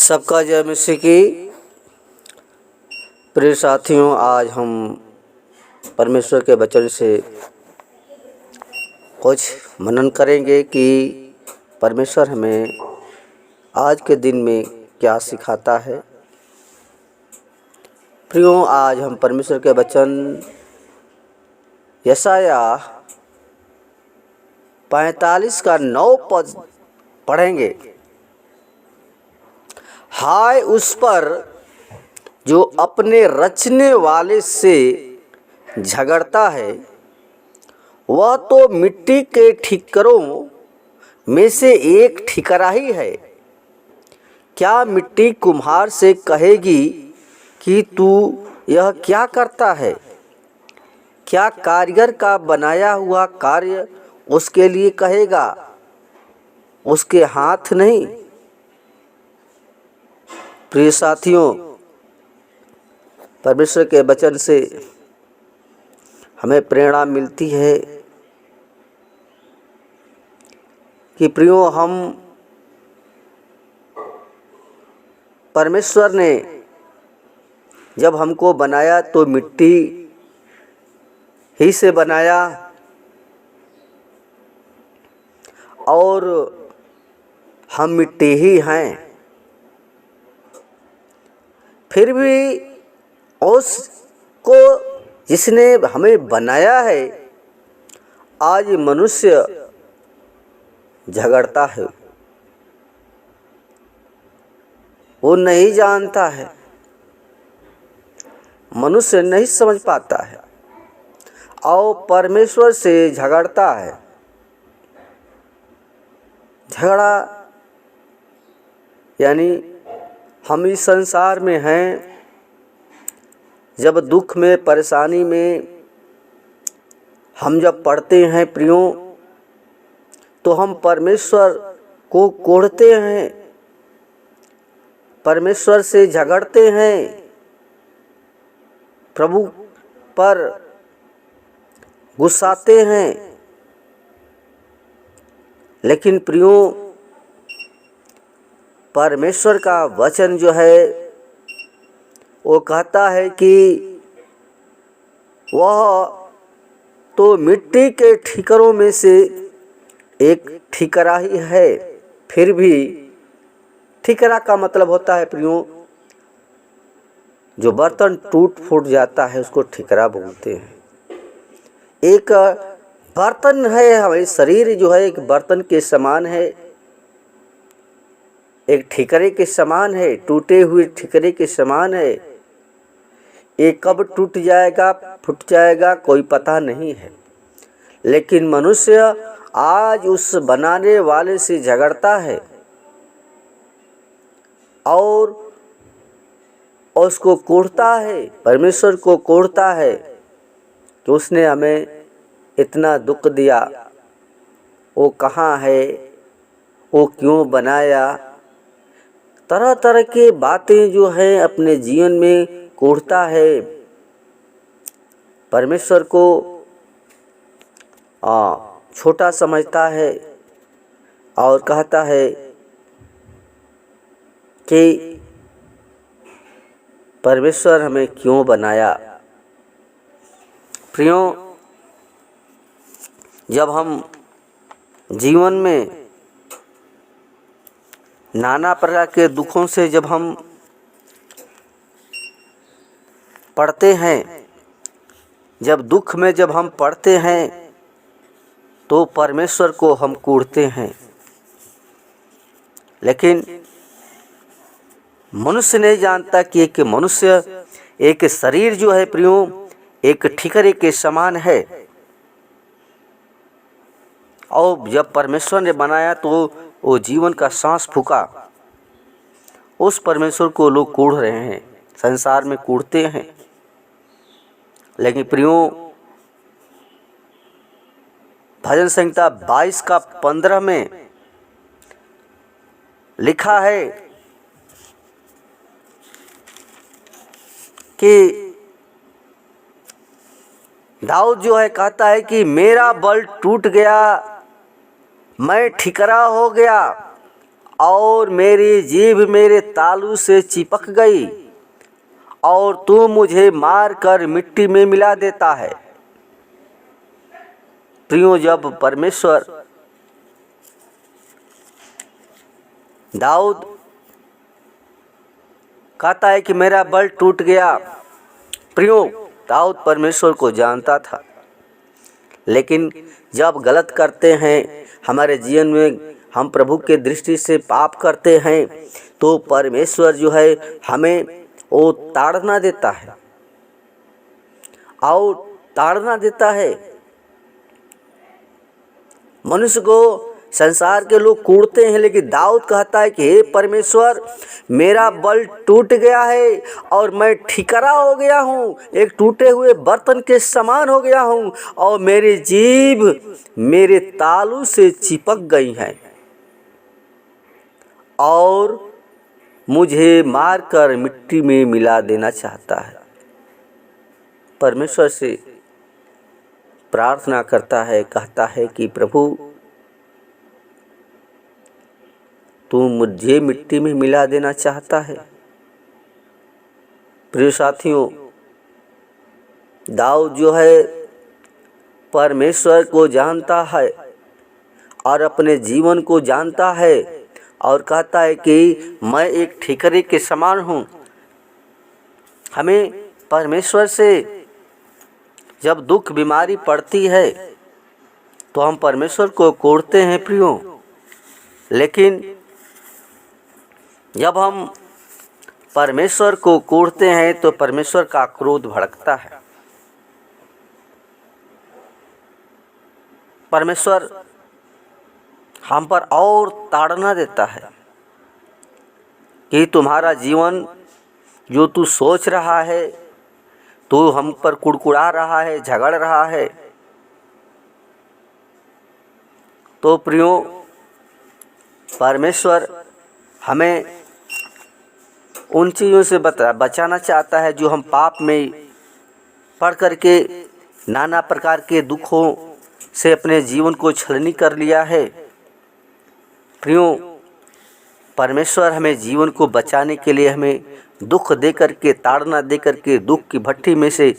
सबका जय मसीह की। प्रिय साथियों, आज हम परमेश्वर के वचन से कुछ मनन करेंगे कि परमेश्वर हमें आज के दिन में क्या सिखाता है। प्रियों, आज हम परमेश्वर के वचन यशाया 45 का 9 पद पढ़ेंगे। हाय उस पर जो अपने रचने वाले से झगड़ता है, वह तो मिट्टी के ठिकरों में से एक ठिकरा ही है। क्या मिट्टी कुम्हार से कहेगी कि तू यह क्या करता है? क्या कारीगर का बनाया हुआ कार्य उसके लिए कहेगा, उसके हाथ नहीं? प्रिय साथियों, परमेश्वर के वचन से हमें प्रेरणा मिलती है कि प्रियो, हम परमेश्वर ने जब हमको बनाया तो मिट्टी ही से बनाया और हम मिट्टी ही हैं। फिर भी उसको जिसने हमें बनाया है, आज मनुष्य झगड़ता है। वो नहीं जानता है, मनुष्य नहीं समझ पाता है और परमेश्वर से झगड़ता है। झगड़ा यानी हम इस संसार में हैं, जब दुख में परेशानी में हम जब पड़ते हैं प्रियों, तो हम परमेश्वर को कोड़ते हैं, परमेश्वर से झगड़ते हैं, प्रभु पर गुस्साते हैं। लेकिन प्रियों, परमेश्वर का वचन जो है वो कहता है कि वह तो मिट्टी के ठिकरों में से एक ठिकरा ही है। फिर भी ठिकरा का मतलब होता है प्रियों, जो बर्तन टूट फूट जाता है उसको ठिकरा बोलते हैं। एक बर्तन है, हमारे शरीर जो है एक बर्तन के समान है, एक ठिकरे के समान है, टूटे हुए ठिकरे के समान है। ये कब टूट जाएगा, फूट जाएगा, कोई पता नहीं है। लेकिन मनुष्य आज उस बनाने वाले से झगड़ता है और उसको कोड़ता है, परमेश्वर को कोड़ता है कि उसने हमें इतना दुख दिया, वो कहाँ है, वो क्यों बनाया। तरह तरह के बातें जो हैं अपने जीवन में कोड़ता है। परमेश्वर को छोटा समझता है और कहता है कि परमेश्वर हमें क्यों बनाया। प्रियों, जब हम जीवन में नाना प्रकार के दुखों से जब हम पड़ते हैं, जब दुख में जब हम पड़ते हैं, तो परमेश्वर को हम कोड़ते हैं। लेकिन मनुष्य नहीं जानता कि एक मनुष्य, एक शरीर जो है प्रियों, एक ठिकरे के समान है। और जब परमेश्वर ने बनाया तो वो जीवन का सांस फूका, उस परमेश्वर को लोग कोड़ रहे हैं, संसार में कोड़ते हैं। लेकिन प्रियों, भजन संहिता 22 का 15 में लिखा है कि दाऊद जो है कहता है कि मेरा बल टूट गया, मैं ठिकरा हो गया, और मेरी जीभ मेरे तालू से चिपक गई और तू मुझे मार कर मिट्टी में मिला देता है। प्रियो, जब परमेश्वर दाऊद कहता है कि मेरा बल टूट गया, प्रियो दाऊद परमेश्वर को जानता था, लेकिन जब गलत करते हैं, हमारे जीवन में हम प्रभु के दृष्टि से पाप करते हैं, तो परमेश्वर जो है हमें वो ताड़ना देता है और ताड़ना देता है। मनुष्य को संसार के लोग कूटते हैं, लेकिन दाऊद कहता है कि हे परमेश्वर, मेरा बल टूट गया है और मैं ठिकरा हो गया हूँ, एक टूटे हुए बर्तन के समान हो गया हूँ और मेरी जीभ मेरे तालू से चिपक गई है और मुझे मारकर मिट्टी में मिला देना चाहता है। परमेश्वर से प्रार्थना करता है, कहता है कि प्रभु तू मुझे मिट्टी में मिला देना चाहता है। प्रिय साथियों, दाऊद जो है परमेश्वर को जानता है और अपने जीवन को जानता है और कहता है कि मैं एक ठिकरे के समान हूँ। हमें परमेश्वर से जब दुख बीमारी पड़ती है तो हम परमेश्वर को कोड़ते हैं प्रियो, लेकिन जब हम परमेश्वर को कोड़ते हैं तो परमेश्वर का क्रोध भड़कता है। परमेश्वर हम पर और ताड़ना देता है कि तुम्हारा जीवन जो तू सोच रहा है, तू हम पर कुड़कुड़ा रहा है, झगड़ रहा है। तो प्रियो, परमेश्वर हमें उन चीज़ों से बचाना चाहता है जो हम पाप में पड़ करके नाना प्रकार के दुखों से अपने जीवन को छलनी कर लिया है। प्रियो, परमेश्वर हमें जीवन को बचाने के लिए हमें दुख दे करके, ताड़ना दे करके दुख की भट्टी में से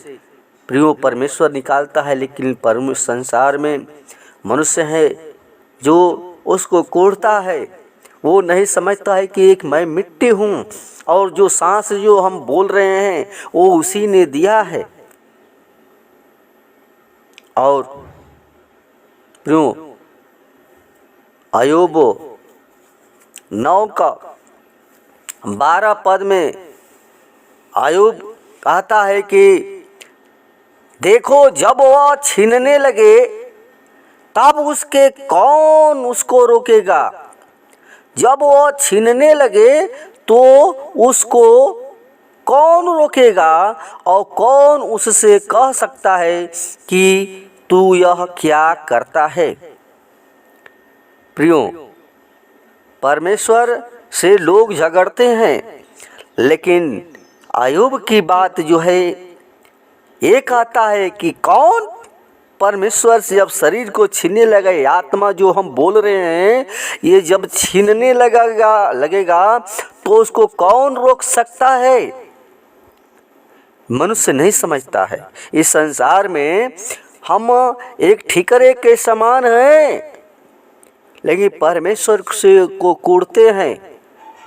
प्रियो परमेश्वर निकालता है। लेकिन संसार में मनुष्य है जो उसको कोड़ता है, वो नहीं समझता है कि एक मैं मिट्टी हूँ और जो सांस जो हम बोल रहे हैं वो उसी ने दिया है। और प्रियो, अय्यूब 9:12 पद में अय्यूब कहता है कि देखो, जब वह छीनने लगे तब उसके कौन उसको रोकेगा। जब वह छीनने लगे तो उसको कौन रोकेगा और कौन उससे कह सकता है कि तू यह क्या करता है। प्रियो, परमेश्वर से लोग झगड़ते हैं, लेकिन अय्यूब की बात जो है एक आता है कि कौन परमेश्वर से जब शरीर को छीनने लगे, आत्मा जो हम बोल रहे हैं ये जब छीनने लगेगा तो उसको कौन रोक सकता है। मनुष्य नहीं समझता है, इस संसार में हम एक ठिकरे के समान हैं, लेकिन परमेश्वर से को कूड़ते हैं,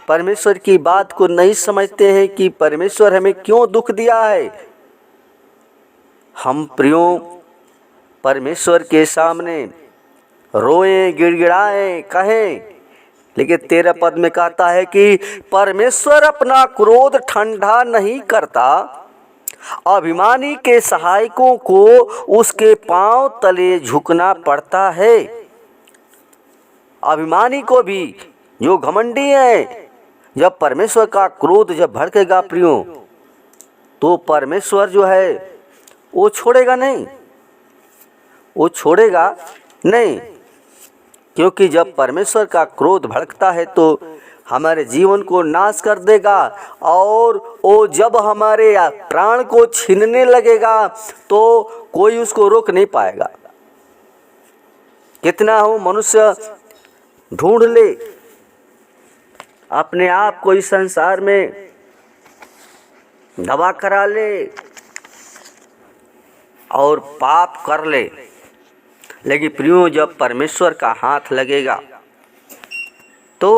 परमेश्वर की बात को नहीं समझते हैं कि परमेश्वर हमें क्यों दुख दिया है। हम प्रियो परमेश्वर के सामने रोएं, गिड़गिड़ाएं, कहें, लेकिन 13 पद में कहता है कि परमेश्वर अपना क्रोध ठंडा नहीं करता, अभिमानी के सहायकों को उसके पांव तले झुकना पड़ता है। अभिमानी को भी, जो घमंडी है, जब परमेश्वर का क्रोध जब भड़केगा प्रियो, तो परमेश्वर जो है वो छोड़ेगा नहीं, वो छोड़ेगा नहीं, क्योंकि जब परमेश्वर का क्रोध भड़कता है तो हमारे जीवन को नाश कर देगा और वो जब हमारे प्राण को छीनने लगेगा तो कोई उसको रोक नहीं पाएगा। कितना हो मनुष्य ढूंढ ले, अपने आप को इस संसार में दबा करा ले और पाप कर ले, लेकिन प्रियो जब परमेश्वर का हाथ लगेगा तो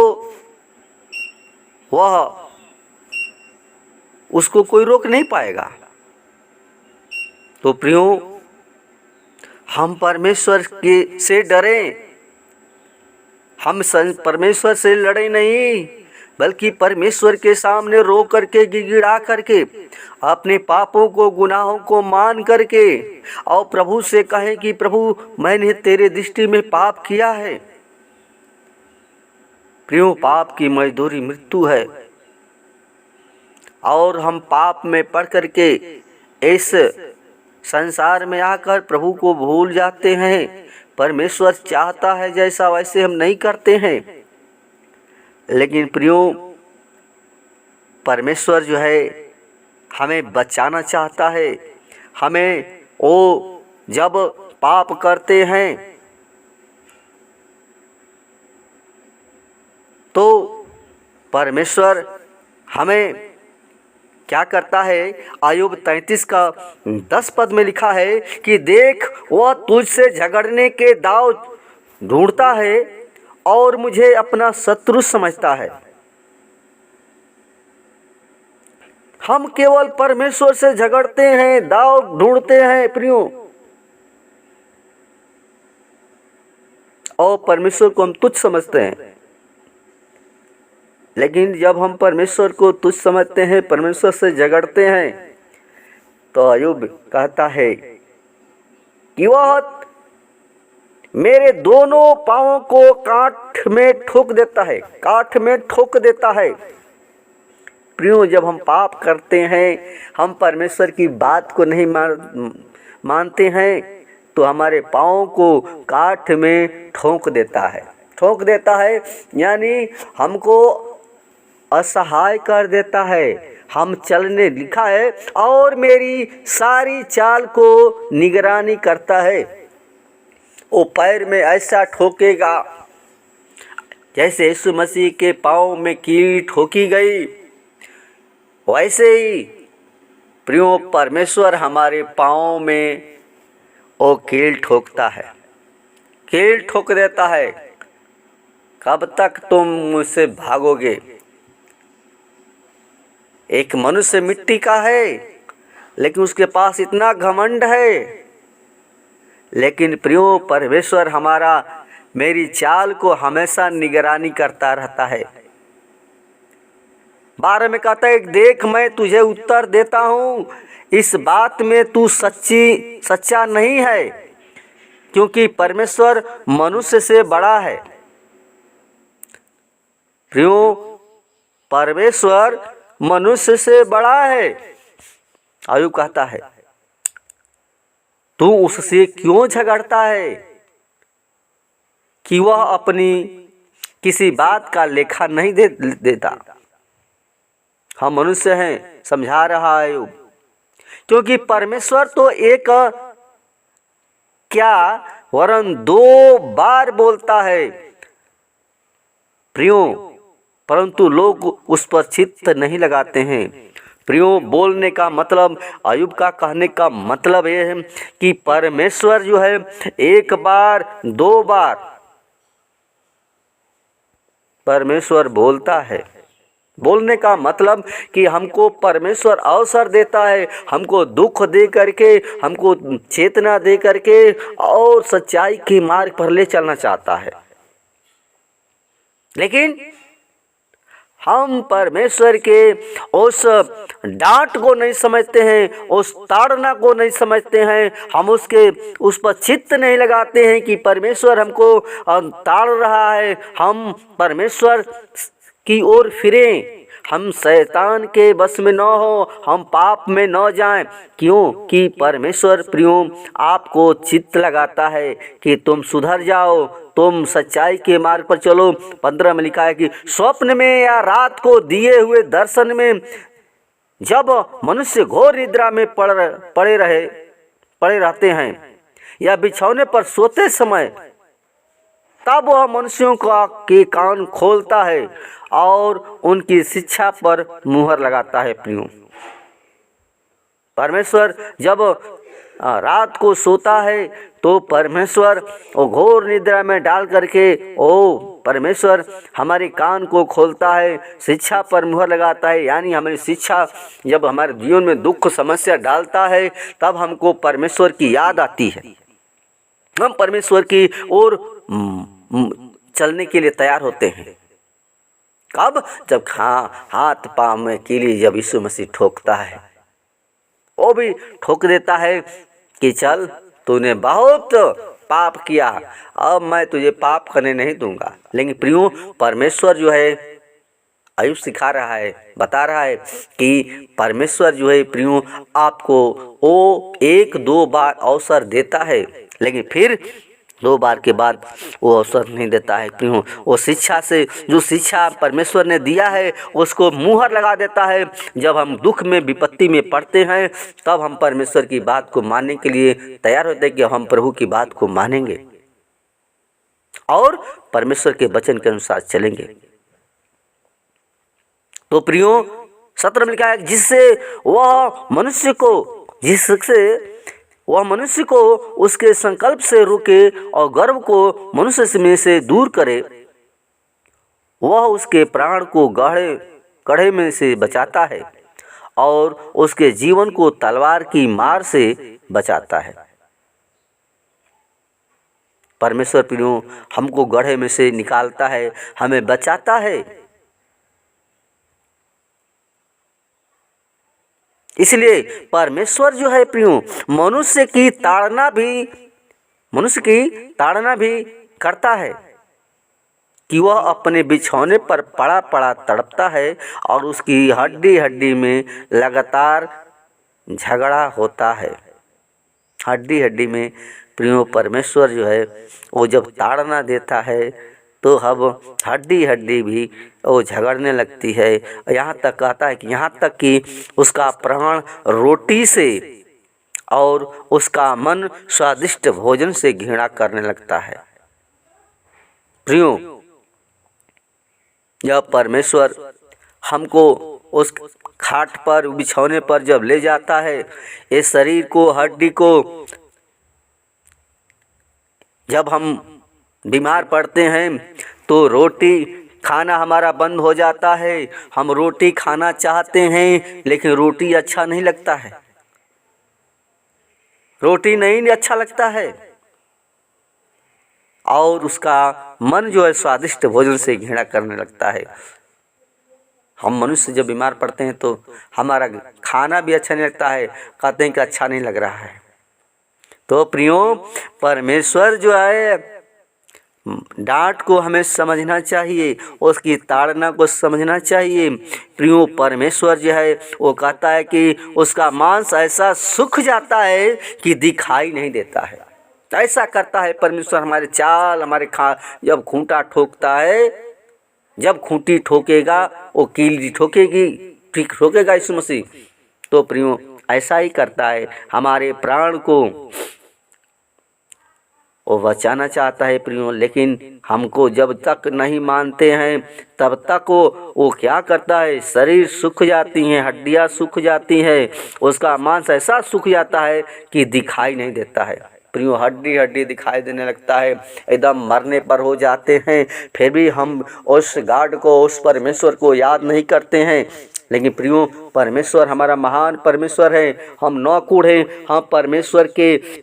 वह उसको कोई रोक नहीं पाएगा। तो प्रियो हम परमेश्वर के से डरें, हम परमेश्वर से लड़े नहीं, बल्कि परमेश्वर के सामने रो करके गिड़गिड़ा करके अपने पापों को गुनाहों को मान करके और प्रभु से कहें कि प्रभु मैंने तेरे दृष्टि में पाप किया है। प्रियो पाप की मजदूरी मृत्यु है और हम पाप में पड़ करके इस संसार में आकर प्रभु को भूल जाते हैं। परमेश्वर चाहता है जैसा वैसे हम नहीं करते हैं। लेकिन प्रियो परमेश्वर जो है हमें बचाना चाहता है। हमें वो जब पाप करते हैं तो परमेश्वर हमें क्या करता है। आयुब 33 का 10 पद में लिखा है कि देख वह तुझसे झगड़ने के दाव ढूंढता है और मुझे अपना शत्रु समझता है। हम केवल परमेश्वर से झगड़ते हैं, दाव ढूंढते हैं प्रियो, और परमेश्वर को हम तुच्छ समझते हैं। लेकिन जब हम परमेश्वर को तुच्छ समझते हैं, परमेश्वर से झगड़ते हैं, तो अय्यूब कहता है कि वह मेरे दोनों पांवों को काठ में ठोक देता है, काठ में ठोक देता है। प्रियो जब हम पाप करते हैं, हम परमेश्वर की बात को नहीं मानते हैं, तो हमारे पांवों को काठ में ठोक देता है। ठोक देता है यानी हमको असहाय कर देता है। हम चलने लिखा है और मेरी सारी चाल को निगरानी करता है। वो पैर में ऐसा ठोकेगा जैसे यीशु मसीह के पाँव में कील ठोकी गई, वैसे ही प्रियो परमेश्वर हमारे पाँव में वो कील ठोकता है, कील ठोक देता है। कब तक तुम मुझसे भागोगे। एक मनुष्य मिट्टी का है, लेकिन उसके पास इतना घमंड है। लेकिन प्रियो परमेश्वर हमारा मेरी चाल को हमेशा निगरानी करता रहता है। 12 में कहता है देख मैं तुझे उत्तर देता हूँ, इस बात में तू सच्चा नहीं है, क्योंकि परमेश्वर मनुष्य से बड़ा है। प्रियो परमेश्वर मनुष्य से बड़ा है। अय्यूब कहता है तू उससे क्यों झगड़ता है कि वह अपनी किसी बात का लेखा नहीं देता। हम मनुष्य हैं, समझा रहा है अय्यूब, क्योंकि परमेश्वर तो एक क्या वरन 2 बार बोलता है प्रियो, परंतु लोग उस पर चित्त नहीं लगाते हैं। प्रियो बोलने का मतलब, अय्यूब का कहने का मतलब यह है कि परमेश्वर जो है 1 बार 2 बार परमेश्वर बोलता है। बोलने का मतलब कि हमको परमेश्वर अवसर देता है, हमको दुख दे करके, हमको चेतना दे करके और सच्चाई के मार्ग पर ले चलना चाहता है। लेकिन हम परमेश्वर के उस डांट को नहीं समझते हैं, उस ताड़ना को नहीं समझते हैं। हम उस पर चित्त नहीं लगाते हैं कि परमेश्वर हमको ताड़ रहा है। हम परमेश्वर की ओर फिरें, हम शैतान के बस में न हो, हम पाप में न जाएं। क्यों कि परमेश्वर प्रियो आपको चित्त लगाता है कि तुम सुधर जाओ, तुम सच्चाई के मार्ग पर चलो। 15 में लिखा है कि स्वप्न में या रात को दिए हुए दर्शन में जब मनुष्य घोर निद्रा में पड़े रहते हैं या बिछौने पर सोते समय तब वह मनुष्यों का के कान खोलता है और उनकी शिक्षा पर मुहर लगाता है। प्रियो, परमेश्वर जब रात को सोता है तो परमेश्वर वो घोर निद्रा में डाल करके परमेश्वर हमारे कान को खोलता है, शिक्षा पर मुहर लगाता है। यानी हमारी शिक्षा जब हमारे जीवन में दुख समस्या डालता है तब हमको परमेश्वर की याद आती है, हम परमेश्वर की ओर चलने के लिए तैयार होते हैं। कब? जब हाथ पाँव में कीली जब यीशु मसीह ठोकता है, वो भी ठोक देता है कि चल तूने बहुत पाप किया, अब मैं तुझे पाप करने नहीं दूंगा। लेकिन प्रियो, परमेश्वर जो है आयुष सिखा रहा है, बता रहा है कि परमेश्वर जो है प्रियो आपको वो 1-2 बार अवसर देता है, लेकिन फिर 2 बार के बाद वो अवसर नहीं देता है। प्रियो, वो शिक्षा से जो शिक्षा परमेश्वर ने दिया है उसको मुहर लगा देता है। जब हम दुख में विपत्ति में पड़ते हैं तब हम परमेश्वर की बात को मानने के लिए तैयार होते हैं कि हम प्रभु की बात को मानेंगे और परमेश्वर के वचन के अनुसार चलेंगे। तो प्रियो, 17 में लिखा है जिससे वह मनुष्य को उसके संकल्प से रोके और गर्व को मनुष्य में से दूर करे। वह उसके प्राण को कड़े में से बचाता है और उसके जीवन को तलवार की मार से बचाता है। परमेश्वर प्रियो हमको गड्ढे में से निकालता है, हमें बचाता है। इसलिए परमेश्वर जो है प्रियो मनुष्य की ताड़ना भी करता है कि वह अपने बिछौने पर पड़ा पड़ा तड़पता है और उसकी हड्डी हड्डी में लगातार झगड़ा होता है। हड्डी हड्डी में प्रियो परमेश्वर जो है वो जब ताड़ना देता है तो अब हड्डी हड्डी भी वो झगड़ने लगती है। यहाँ तक कहता है कि यहाँ तक कि उसका प्राण रोटी से और उसका मन स्वादिष्ट भोजन से घृणा करने लगता है। प्रियो, जब परमेश्वर हमको उस खाट पर बिछौने पर जब ले जाता है, इस शरीर को हड्डी को जब हम बीमार पड़ते हैं तो रोटी खाना हमारा बंद हो जाता है। हम रोटी खाना चाहते हैं लेकिन रोटी अच्छा नहीं लगता है, रोटी नहीं अच्छा लगता है और उसका मन जो है स्वादिष्ट भोजन से घृणा करने लगता है। हम मनुष्य जब बीमार पड़ते हैं तो हमारा खाना भी अच्छा नहीं लगता है, कहते हैं कि अच्छा नहीं लग रहा है। तो प्रियो, परमेश्वर जो है डांट को हमें समझना चाहिए, उसकी ताड़ना को समझना चाहिए। प्रियो, परमेश्वर जो है वो कहता है कि उसका मांस ऐसा सूख जाता है कि दिखाई नहीं देता है। ऐसा करता है परमेश्वर हमारे चाल, हमारे जब खूंटा ठोकता है, जब खूंटी ठोकेगा वो कीली ठोकेगी, ठीक ठोकेगा यीशु मसीह। तो प्रियो, ऐसा ही करता है, हमारे प्राण को वो बचाना चाहता है प्रियो। लेकिन हमको जब तक नहीं मानते हैं तब तक वो क्या करता है, शरीर सूख जाती हैं, हड्डियां सूख जाती हैं, उसका मांस ऐसा सूख जाता है कि दिखाई नहीं देता है। प्रियो, हड्डी हड्डी दिखाई देने लगता है, एकदम मरने पर हो जाते हैं। फिर भी हम उस गॉड को, उस परमेश्वर को याद नहीं करते हैं। लेकिन प्रियो, परमेश्वर हमारा महान परमेश्वर है, हम नौकुड़ हैं, हम परमेश्वर के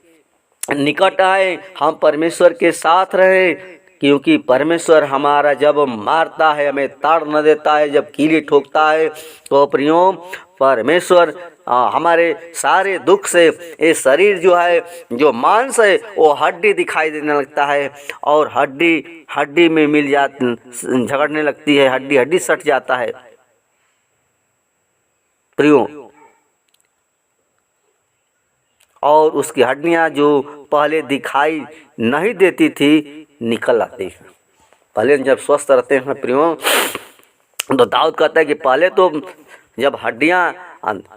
निकट आए, हम परमेश्वर के साथ रहे, क्योंकि परमेश्वर हमारा जब मारता है, हमें ताड़ न देता है, जब कीली ठोकता है, तो प्रियो परमेश्वर हमारे सारे दुख से ये शरीर जो है, जो मांस है, वो हड्डी दिखाई देने लगता है और हड्डी हड्डी में मिल जाती, झगड़ने लगती है, हड्डी हड्डी सट जाता है। प्रियो, और उसकी हड्डियां जो पहले दिखाई नहीं देती थी निकल आती हैं। पहले जब स्वस्थ रहते हैं प्रियो, तो दाऊद कहता है कि पहले तो जब हड्डियां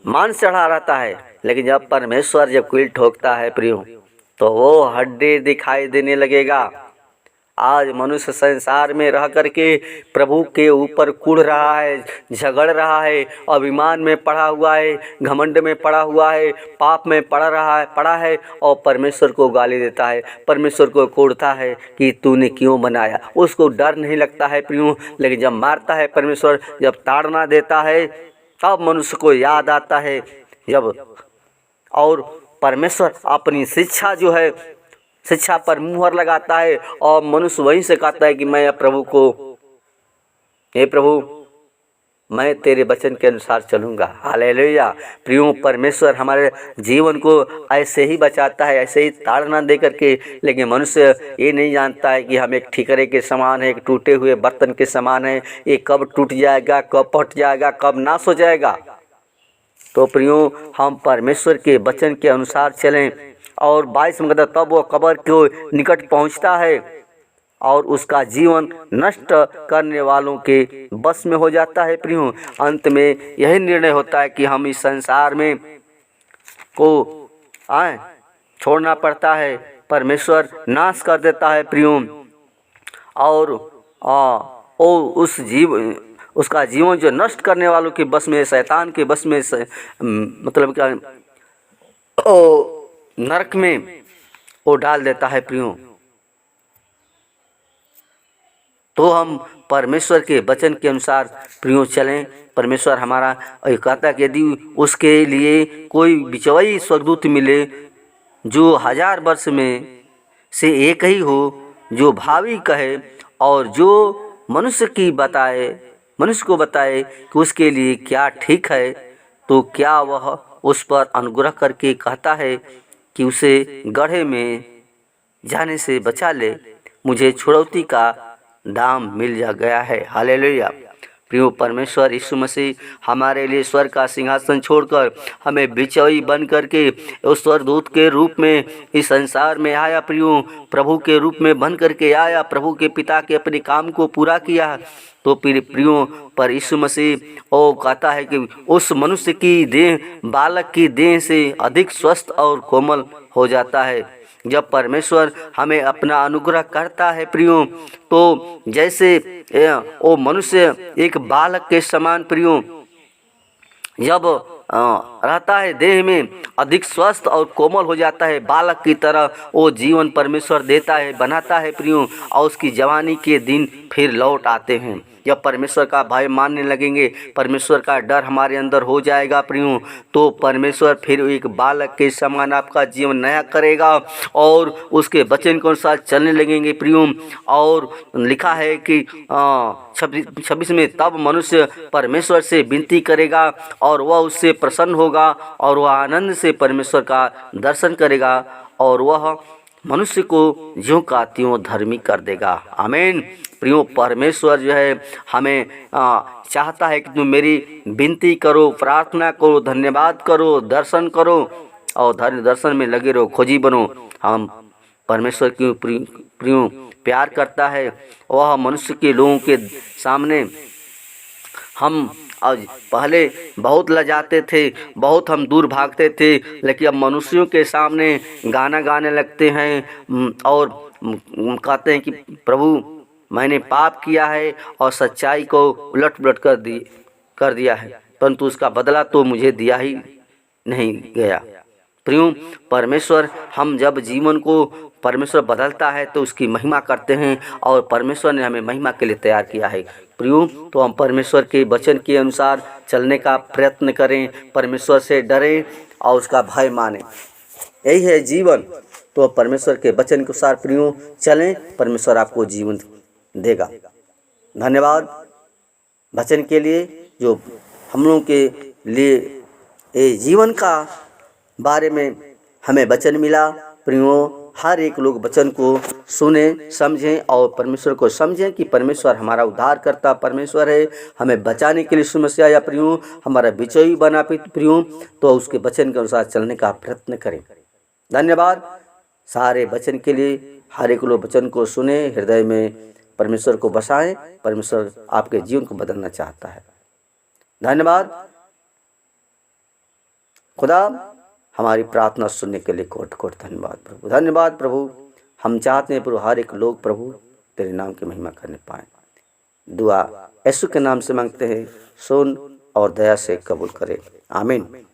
मांस चढ़ा रहता है, लेकिन जब परमेश्वर जब कील ठोकता है प्रियो, तो वो हड्डी दिखाई देने लगेगा आज मनुष्य संसार में रह करके प्रभु के ऊपर कुढ़ रहा है, झगड़ रहा है, अभिमान में पड़ा हुआ है, घमंड में पड़ा हुआ है, पाप में पड़ा है और परमेश्वर को गाली देता है, परमेश्वर को कोड़ता है कि तूने क्यों बनाया। उसको डर नहीं लगता है प्रियो, लेकिन जब मारता है परमेश्वर, जब ताड़ना देता है, तब मनुष्य को याद आता है जब, और परमेश्वर अपनी शिक्षा जो है, शिक्षा पर मुहर लगाता है और मनुष्य वहीं से कहता है कि मैं प्रभु को, हे प्रभु मैं तेरे वचन के अनुसार चलूँगा। हालेलुया। प्रियो, परमेश्वर हमारे जीवन को ऐसे ही बचाता है, ऐसे ही ताड़ना दे करके, लेकिन मनुष्य ये नहीं जानता है कि हम एक ठीकरे के समान है, एक टूटे हुए बर्तन के समान है। ये कब टूट जाएगा, कब फट जाएगा, कब नाश हो जाएगा। तो प्रियो, हम परमेश्वर के वचन के अनुसार चलें। और 22 में कहता, तब वो कब्र के निकट पहुँचता है और उसका जीवन नष्ट करने वालों के बस में हो जाता है। प्रियो, अंत में यही निर्णय होता है कि हम इस संसार में को छोड़ना पड़ता है। परमेश्वर नाश कर देता है प्रियो, और उसका जीवन जो नष्ट करने वालों के बस में, शैतान के बस में, मतलब क्या, नरक में वो डाल देता है प्रियो। तो हम परमेश्वर के वचन के अनुसार प्रियो चलें। परमेश्वर हमारा कहता है कि यदि उसके लिए कोई बिचवई स्वर्गदूत मिले जो 1000 वर्ष में से एक ही हो, जो भावी कहे और जो मनुष्य को बताए कि उसके लिए क्या ठीक है, तो क्या वह उस पर अनुग्रह करके कहता है कि उसे गड्ढे में जाने से बचा ले। मुझे छुड़ौती का दाम मिल जा गया है। हालेलुया। प्रियो, परमेश्वर यीशु मसीह हमारे लिए स्वर्ग का सिंहासन छोड़कर हमें बिचौई बन करके उस स्वर्गदूत के रूप में इस संसार में आया। प्रियो, प्रभु के रूप में बन करके आया, प्रभु के पिता के अपने काम को पूरा किया। तो प्रियो, पर यीशु मसीह वो कहता है कि उस मनुष्य की देह बालक की देह से अधिक स्वस्थ और कोमल हो जाता है। जब परमेश्वर हमें अपना अनुग्रह करता है प्रियो, तो जैसे वो मनुष्य एक बालक के समान प्रियो जब रहता है, देह में अधिक स्वस्थ और कोमल हो जाता है, बालक की तरह वो जीवन परमेश्वर देता है, बनाता है प्रियो, और उसकी जवानी के दिन फिर लौट आते हैं। जब परमेश्वर का भय मानने लगेंगे, परमेश्वर का डर हमारे अंदर हो जाएगा प्रियो, तो परमेश्वर फिर एक बालक के समान आपका जीवन नया करेगा और उसके वचन के अनुसार चलने लगेंगे प्रियो। और लिखा है कि 26 में, तब मनुष्य परमेश्वर से विनती करेगा और वह उससे प्रसन्न होगा और वह आनंद से परमेश्वर का दर्शन करेगा और वह मनुष्य को ज्यों का त्यों धर्मी कर देगा। आमीन। प्रियो, परमेश्वर जो है हमें चाहता है कि तुम मेरी विनती करो, प्रार्थना करो, धन्यवाद करो, दर्शन करो और दर्शन में लगे रहो, खोजी बनो। हम परमेश्वर की प्रियो प्यार करता है। वह मनुष्य के लोगों के सामने हम आज पहले बहुत लजाते थे, बहुत हम दूर भागते थे, लेकिन अब मनुष्यों के सामने गाना गाने लगते हैं और कहते हैं कि प्रभु मैंने पाप किया है और सच्चाई को उलट पुलट कर दिया है, परंतु उसका बदला तो मुझे दिया ही नहीं गया। प्रियो, परमेश्वर हम जब जीवन को परमेश्वर बदलता है तो उसकी महिमा करते हैं और परमेश्वर ने हमें महिमा के लिए तैयार किया है। प्रियो, तो हम परमेश्वर के वचन के अनुसार चलने का प्रयत्न करें, परमेश्वर से डरें और उसका भय मानें। यही है जीवन। तो परमेश्वर के वचन के अनुसार प्रियो चलें, परमेश्वर आपको जीवन देगा। धन्यवाद वचन के लिए जो हम लोगों के लिए ये जीवन का बारे में हमें वचन मिला। प्रियो, हर एक लोग वचन को सुने, समझें और परमेश्वर को समझें कि परमेश्वर हमारा उद्धार करता परमेश्वर है, हमें बचाने के लिए समस्या या प्रियो हमारा विजयी बना प्रियो, तो उसके वचन के अनुसार चलने का प्रयत्न करें। धन्यवाद सारे वचन के लिए। हर एक लोग वचन को सुने, हृदय में परमेश्वर को बसाएं। परमेश्वर आपके जीवन को बदलना चाहता है। धन्यवाद। खुदा हमारी प्रार्थना सुनने के लिए कोट कोट धन्यवाद प्रभु। धन्यवाद प्रभु। हम चाहते हैं प्रभु हर एक लोग प्रभु तेरे नाम की महिमा करने पाएँ। दुआ यीशु के नाम से मांगते हैं, सुन और दया से कबूल करे। आमीन।